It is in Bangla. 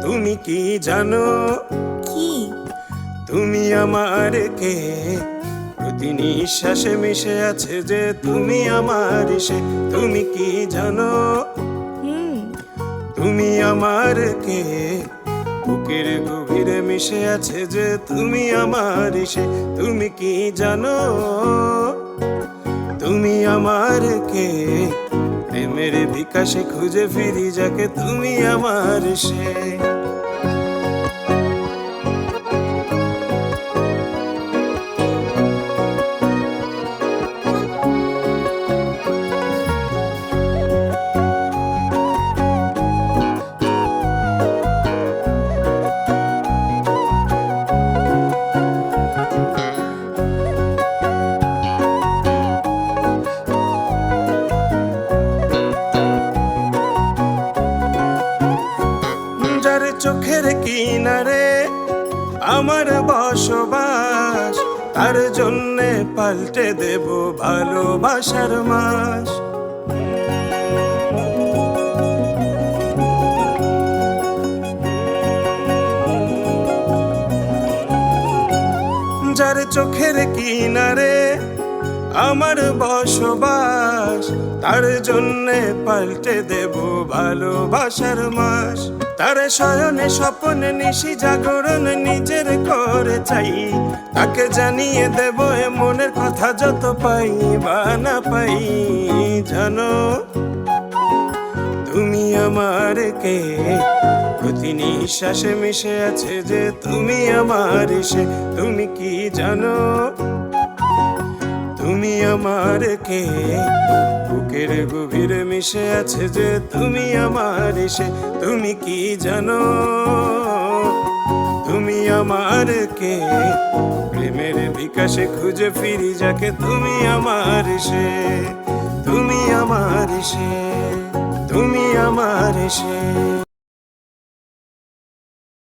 তুমি কি জানো কি? তুমি আমার কে? প্রতি নিঃশ্বাসে মিশে আছে যে তুমি আমার সে। তুমি কি জানো তুমি আমার কে? বুকের গভীরে মিশে আছে যে তুমি আমার সে। তুমি কি জানো তুমি আমার কে? প্রেমের বিকাশে খুঁজে ফিরি যাকে তুমি আমার সে। যার চোখের কিনারে আমার বসবাস, তার জন্যে পাল্টে দেব ভালোবাসার মাস। যার চোখের কিনারে আমার বসবাস, তার জন্যে পাল্টে দেব ভালোবাসার মাস। তার শয়নে স্বপনে নিশি জাগরণ নিজের করে চাই, তাকে জানিয়ে দেব এ মনের কথা যত পাই বা না পাই। জানো তুমি আমার কে? প্রতি নিঃশ্বাসে মিশে আছে যে তুমি আমার সে। তুমি কি জানো তুমি আমার কে? বুকের গভীরে মিশে আছে যে তুমি আমার সে। তুমি কি জানো তুমি আমার কে? প্রেমের বিকাশে খুঁজে ফিরি যাকে তুমি আমার সে। তুমি আমার সে, তুমি আমার সে।